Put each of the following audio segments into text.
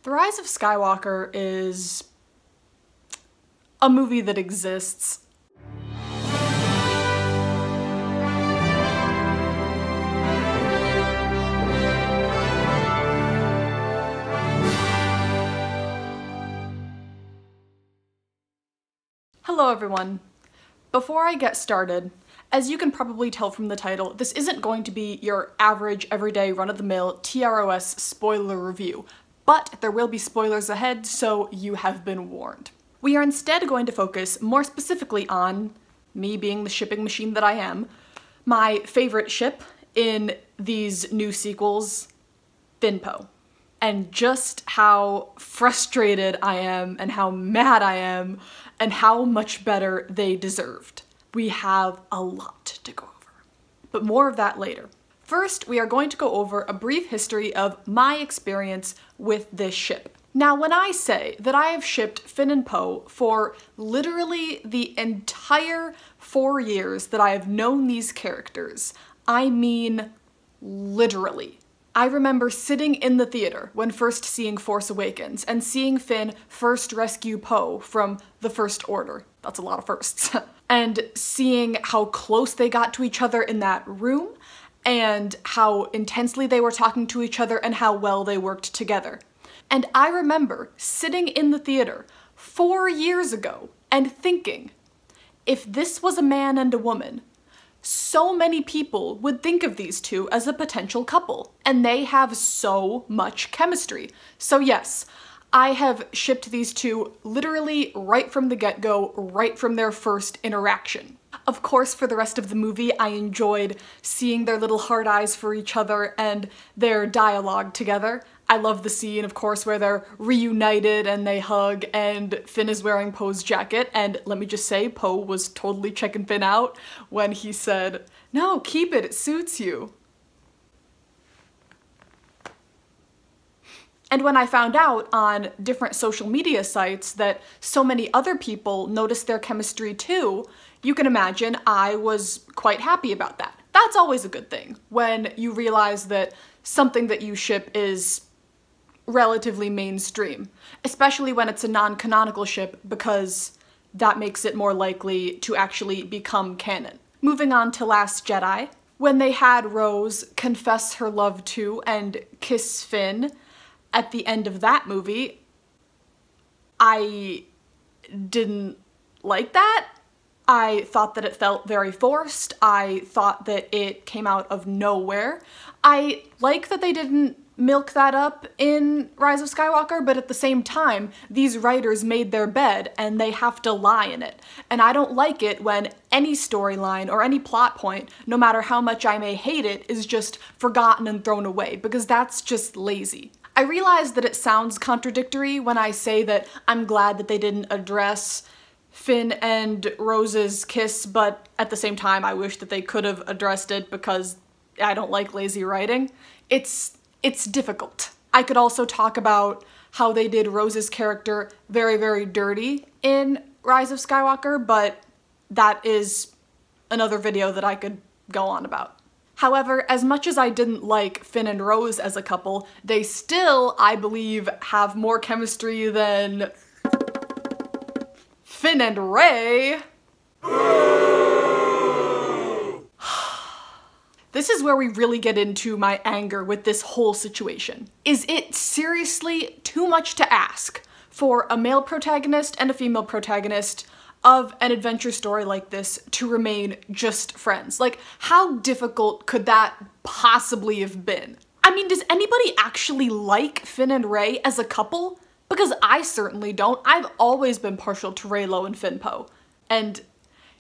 The Rise of Skywalker is a movie that exists. Hello everyone. Before I get started, as you can probably tell from the title, this isn't going to be your average, everyday, run-of-the-mill TROS spoiler review, but there will be spoilers ahead, so you have been warned. We are instead going to focus more specifically on, me being the shipping machine that I am, my favorite ship in these new sequels, Finnpoe, and just how frustrated I am and how mad I am and how much better they deserved. We have a lot to go over, but more of that later. First, we are going to go over a brief history of my experience with this ship. Now, when I say that I have shipped Finn and Poe for literally the entire 4 years that I have known these characters, I mean literally. I remember sitting in the theater when first seeing Force Awakens and seeing Finn first rescue Poe from the First Order. That's a lot of firsts. And seeing how close they got to each other in that room and how intensely they were talking to each other and how well they worked together. And I remember sitting in the theater 4 years ago and thinking, if this was a man and a woman, so many people would think of these two as a potential couple, and they have so much chemistry. So yes, I have shipped these two literally right from the get-go, right from their first interaction. Of course, for the rest of the movie, I enjoyed seeing their little hard eyes for each other and their dialogue together. I love the scene, of course, where they're reunited and they hug and Finn is wearing Poe's jacket, and let me just say, Poe was totally checking Finn out when he said, "No, keep it, it suits you." And when I found out on different social media sites that so many other people noticed their chemistry too, you can imagine I was quite happy about that. That's always a good thing, when you realize that something that you ship is relatively mainstream, especially when it's a non-canonical ship, because that makes it more likely to actually become canon. Moving on to Last Jedi, when they had Rose confess her love to and kiss Finn at the end of that movie, I didn't like that. I thought that it felt very forced. I thought that it came out of nowhere. I like that they didn't milk that up in Rise of Skywalker, but at the same time, these writers made their bed and they have to lie in it. And I don't like it when any storyline or any plot point, no matter how much I may hate it, is just forgotten and thrown away, because that's just lazy. I realize that it sounds contradictory when I say that I'm glad that they didn't address Finn and Rose's kiss, but at the same time I wish that they could have addressed it because I don't like lazy writing. It's difficult. I could also talk about how they did Rose's character very, very dirty in Rise of Skywalker, but that is another video that I could go on about. However, as much as I didn't like Finn and Rose as a couple, they still, I believe, have more chemistry than Finn and Rey. This is where we really get into my anger with this whole situation. Is it seriously too much to ask for a male protagonist and a female protagonist of an adventure story like this to remain just friends? Like, how difficult could that possibly have been? I mean, does anybody actually like Finn and Rey as a couple? Because I certainly don't. I've always been partial to Reylo and Finnpoe. And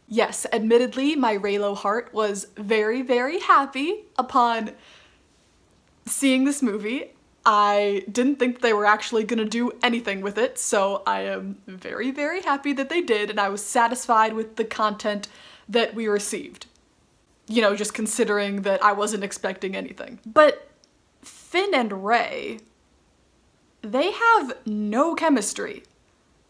yes, admittedly, my Reylo heart was very, very happy upon seeing this movie. I didn't think they were actually gonna do anything with it, so I am very, very happy that they did, and I was satisfied with the content that we received. You know, just considering that I wasn't expecting anything. But Finn and Rey, they have no chemistry.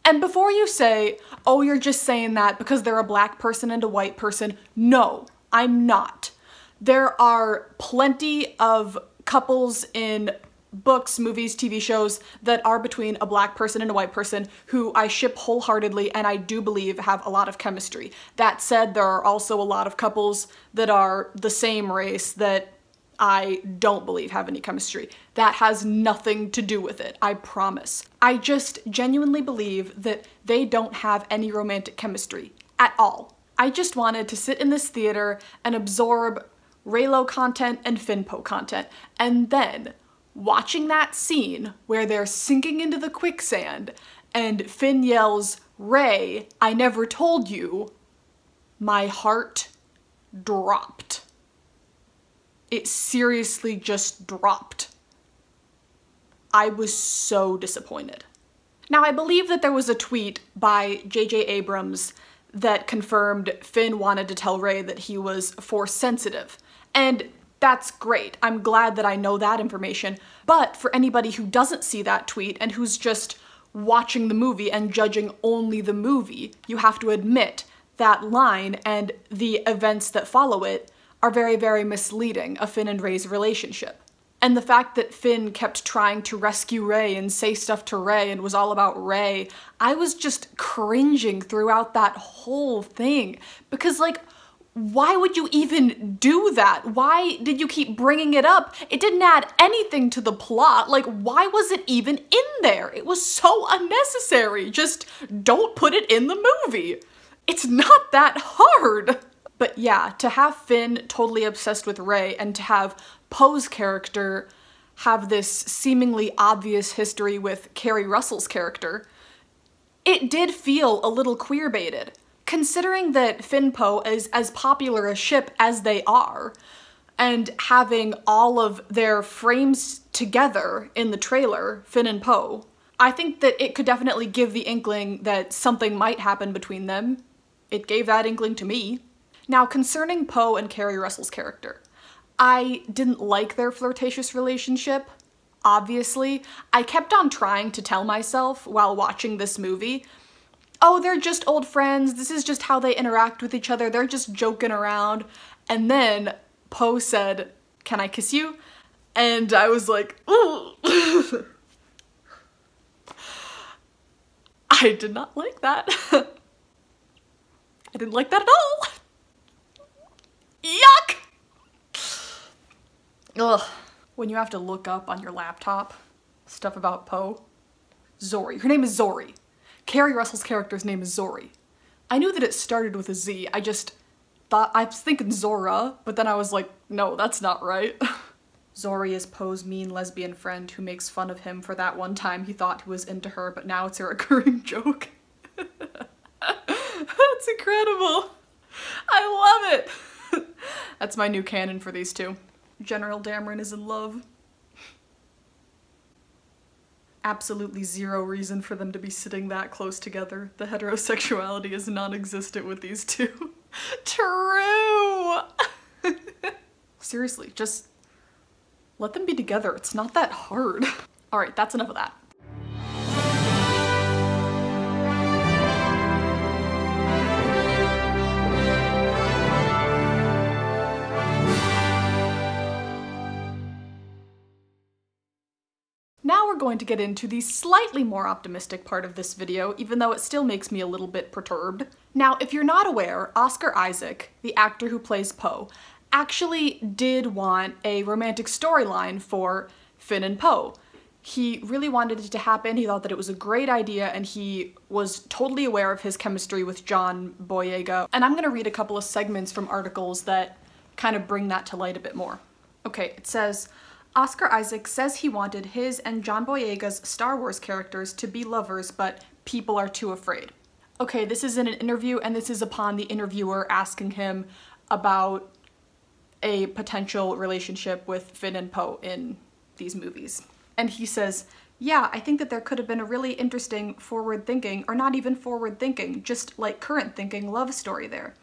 And before you say, oh, you're just saying that because they're a black person and a white person, no, I'm not. There are plenty of couples in books, movies, TV shows that are between a black person and a white person who I ship wholeheartedly and I do believe have a lot of chemistry. That said, there are also a lot of couples that are the same race that I don't believe have any chemistry. That has nothing to do with it, I promise. I just genuinely believe that they don't have any romantic chemistry at all. I just wanted to sit in this theater and absorb Reylo content and Finnpoe content, and then watching that scene where they're sinking into the quicksand and Finn yells, "Rey, I never told you," my heart dropped. It seriously just dropped. I was so disappointed. Now, I believe that there was a tweet by J.J. Abrams that confirmed Finn wanted to tell Rey that he was force sensitive. And that's great. I'm glad that I know that information. But for anybody who doesn't see that tweet and who's just watching the movie and judging only the movie, you have to admit that line and the events that follow it are very, very misleading of Finn and Rey's relationship. And the fact that Finn kept trying to rescue Rey and say stuff to Rey and was all about Rey, I was just cringing throughout that whole thing. Because, like, why would you even do that? Why did you keep bringing it up? It didn't add anything to the plot. Like, why was it even in there? It was so unnecessary. Just don't put it in the movie. It's not that hard. But yeah, to have Finn totally obsessed with Rey and to have Poe's character have this seemingly obvious history with Kerry Russell's character, it did feel a little queer-baited. Considering that Finnpoe is as popular a ship as they are, and having all of their frames together in the trailer, Finn and Poe, I think that it could definitely give the inkling that something might happen between them. It gave that inkling to me. Now, concerning Poe and Kerry Russell's character, I didn't like their flirtatious relationship, obviously. I kept on trying to tell myself while watching this movie, oh, they're just old friends, this is just how they interact with each other, they're just joking around. And then Poe said, "Can I kiss you?" And I was like, ooh. I did not like that. I didn't like that at all. Yuck! Ugh. When you have to look up on your laptop stuff about Poe. Zori. Her name is Zori. Kerry Russell's character's name is Zori. I knew that it started with a Z. I just thought, I was thinking Zora, but then I was like, no, that's not right. Zori is Poe's mean lesbian friend who makes fun of him for that one time he thought he was into her, but now it's a recurring joke. That's incredible. I love it. That's my new canon for these two. General Dameron is in love. Absolutely zero reason for them to be sitting that close together. The heterosexuality is non-existent with these two. True! Seriously, just let them be together. It's not that hard. All right, that's enough of that. Now we're going to get into the slightly more optimistic part of this video, even though it still makes me a little bit perturbed. Now, if you're not aware, Oscar Isaac, the actor who plays Poe, actually did want a romantic storyline for Finn and Poe. He really wanted it to happen, he thought that it was a great idea, and he was totally aware of his chemistry with John Boyega. And I'm gonna read a couple of segments from articles that kind of bring that to light a bit more. Okay, it says, Oscar Isaac says he wanted his and John Boyega's Star Wars characters to be lovers, but people are too afraid. Okay, this is in an interview, and this is upon the interviewer asking him about a potential relationship with Finn and Poe in these movies. And he says, yeah, I think that there could have been a really interesting forward-thinking, or not even forward-thinking, just like current-thinking love story there.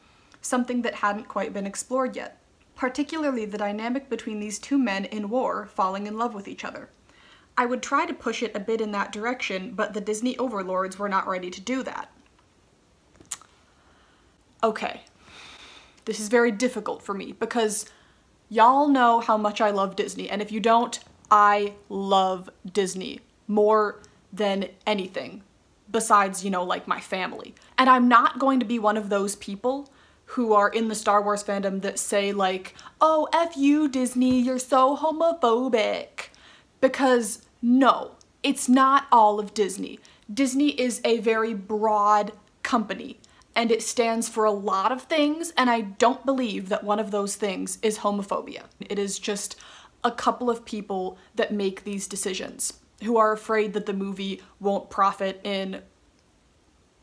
Something that hadn't quite been explored yet. Particularly the dynamic between these two men in war falling in love with each other. I would try to push it a bit in that direction, but the Disney overlords were not ready to do that. Okay, this is very difficult for me because y'all know how much I love Disney, and if you don't, I love Disney more than anything besides, you know, like my family. And I'm not going to be one of those people who are in the Star Wars fandom that say like, oh, F you, Disney, you're so homophobic. Because no, it's not all of Disney. Disney is a very broad company and it stands for a lot of things, and I don't believe that one of those things is homophobia. It is just a couple of people that make these decisions who are afraid that the movie won't profit in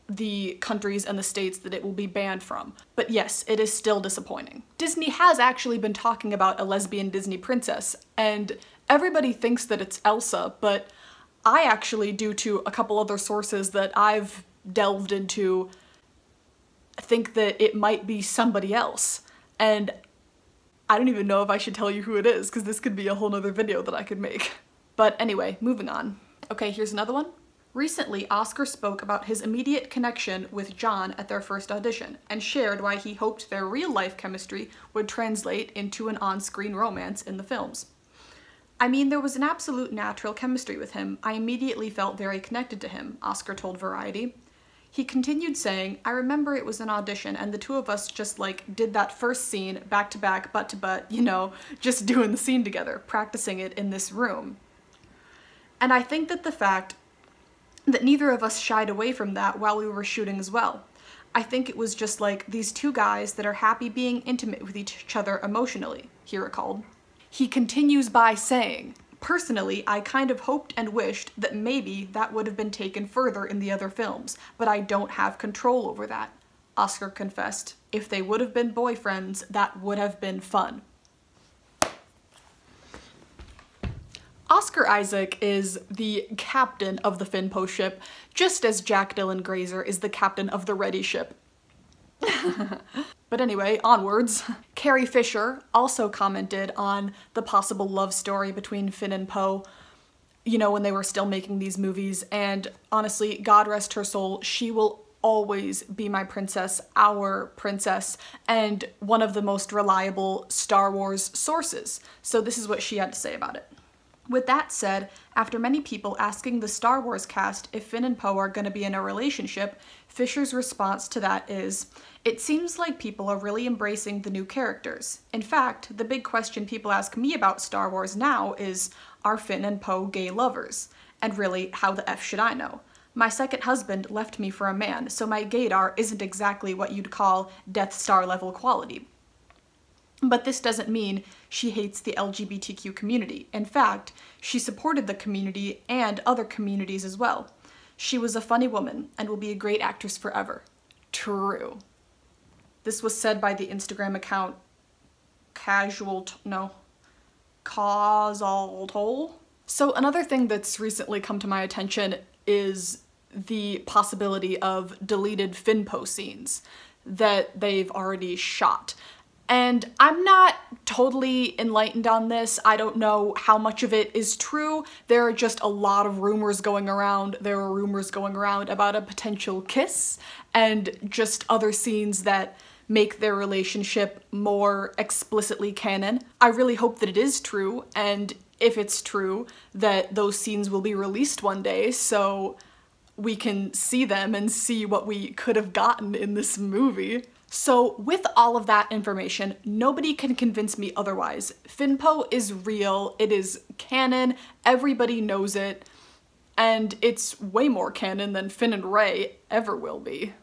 the countries and the states that it will be banned from. But yes, it is still disappointing. Disney has actually been talking about a lesbian Disney princess, and everybody thinks that it's Elsa, but I actually, due to a couple other sources that I've delved into, think that it might be somebody else. And I don't even know if I should tell you who it is, because this could be a whole nother video that I could make. But anyway, moving on. Okay, here's another one. Recently, Oscar spoke about his immediate connection with John at their first audition, and shared why he hoped their real-life chemistry would translate into an on-screen romance in the films. I mean, there was an absolute natural chemistry with him. I immediately felt very connected to him, Oscar told Variety. He continued saying, I remember it was an audition and the two of us just like did that first scene back to back, butt to butt, you know, just doing the scene together, practicing it in this room. And I think that the fact that neither of us shied away from that while we were shooting as well. I think it was just like these two guys that are happy being intimate with each other emotionally, he recalled. He continues by saying, personally, I kind of hoped and wished that maybe that would have been taken further in the other films, but I don't have control over that. Oscar confessed, if they would have been boyfriends, that would have been fun. Oscar Isaac is the captain of the Finnpoe ship, just as Jack Dylan Grazer is the captain of the Ready ship. But anyway, onwards. Carrie Fisher also commented on the possible love story between Finn and Poe, you know, when they were still making these movies, and honestly, God rest her soul, she will always be my princess, our princess, and one of the most reliable Star Wars sources. So this is what she had to say about it. With that said, after many people asking the Star Wars cast if Finn and Poe are going to be in a relationship, Fisher's response to that is, it seems like people are really embracing the new characters. In fact, the big question people ask me about Star Wars now is, are Finn and Poe gay lovers? And really, how the F should I know? My second husband left me for a man, so my gaydar isn't exactly what you'd call Death Star level quality. But this doesn't mean she hates the LGBTQ community. In fact, she supported the community and other communities as well. She was a funny woman and will be a great actress forever. True. This was said by the Instagram account Causal Toll. So another thing that's recently come to my attention is the possibility of deleted Finnpoe scenes that they've already shot. And I'm not totally enlightened on this. I don't know how much of it is true. There are just a lot of rumors going around. There are rumors going around about a potential kiss and just other scenes that make their relationship more explicitly canon. I really hope that it is true, and if it's true, that those scenes will be released one day so we can see them and see what we could have gotten in this movie. So with all of that information, nobody can convince me otherwise. Finnpoe is real, it is canon, everybody knows it, and it's way more canon than Finn and Rey ever will be.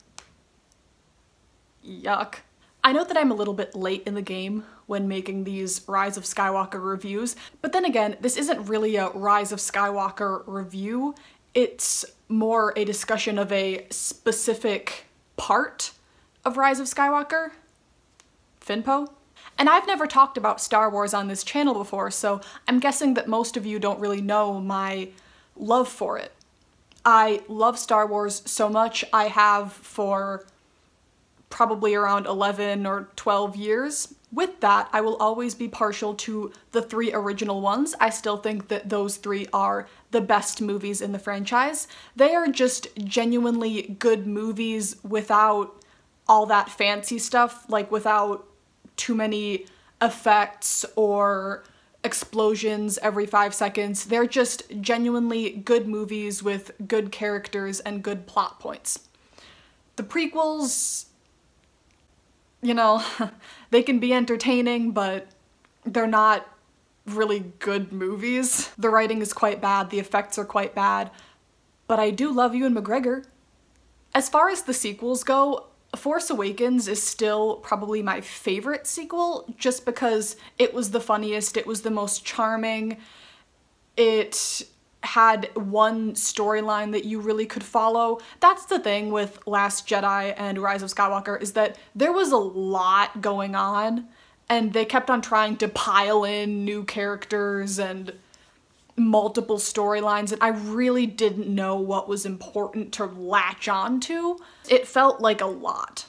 Yuck. I know that I'm a little bit late in the game when making these Rise of Skywalker reviews, but then again, this isn't really a Rise of Skywalker review, it's more a discussion of a specific part of Rise of Skywalker, Finnpoe. And I've never talked about Star Wars on this channel before, so I'm guessing that most of you don't really know my love for it. I love Star Wars so much. I have for probably around 11 or 12 years. With that, I will always be partial to the 3 original ones. I still think that those 3 are the best movies in the franchise. They are just genuinely good movies without all that fancy stuff, like without too many effects or explosions every 5 seconds. They're just genuinely good movies with good characters and good plot points. The prequels, you know, they can be entertaining, but they're not really good movies. The writing is quite bad, the effects are quite bad, but I do love Ewan McGregor. As far as the sequels go, Force Awakens is still probably my favorite sequel, just because it was the funniest, it was the most charming, it had one storyline that you really could follow. That's the thing with Last Jedi and Rise of Skywalker, is that there was a lot going on, and they kept on trying to pile in new characters and multiple storylines, and I really didn't know what was important to latch on to. It felt like a lot.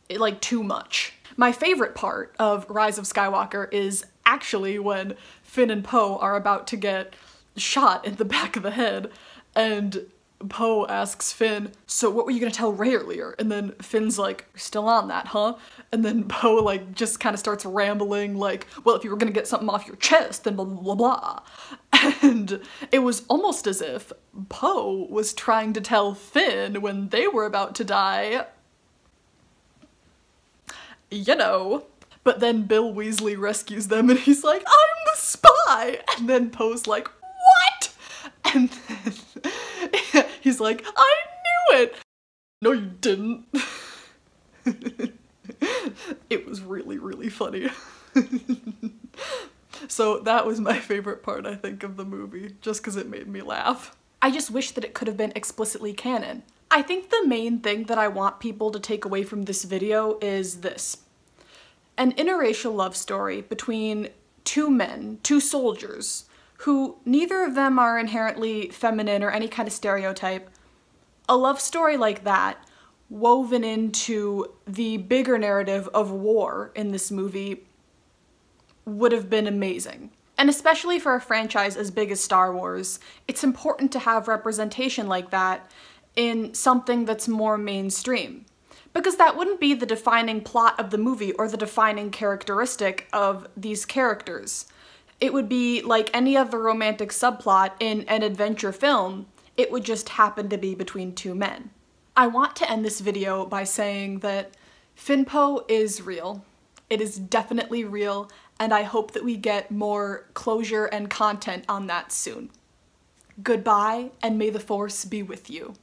Like too much. My favorite part of Rise of Skywalker is actually when Finn and Poe are about to get shot in the back of the head, and Poe asks Finn, "So what were you gonna tell Rey earlier?" And then Finn's like, "You're still on that, huh?" And then Poe like just kind of starts rambling like, "Well, if you were gonna get something off your chest, then blah blah blah." And it was almost as if Poe was trying to tell Finn when they were about to die, you know. But then Bill Weasley rescues them and he's like, "I'm the spy!" And then Poe's like, "What?" And then he's like, "I knew it!" "No, you didn't." It was really, really funny. So that was my favorite part, I think, of the movie, just because it made me laugh. I just wish that it could have been explicitly canon. I think the main thing that I want people to take away from this video is this. An interracial love story between two men, two soldiers, who neither of them are inherently feminine or any kind of stereotype. A love story like that, woven into the bigger narrative of war in this movie, would have been amazing. And especially for a franchise as big as Star Wars, it's important to have representation like that in something that's more mainstream. Because that wouldn't be the defining plot of the movie or the defining characteristic of these characters. It would be like any other romantic subplot in an adventure film, it would just happen to be between two men. I want to end this video by saying that Finnpoe is real. It is definitely real, and I hope that we get more closure and content on that soon. Goodbye, and may the Force be with you.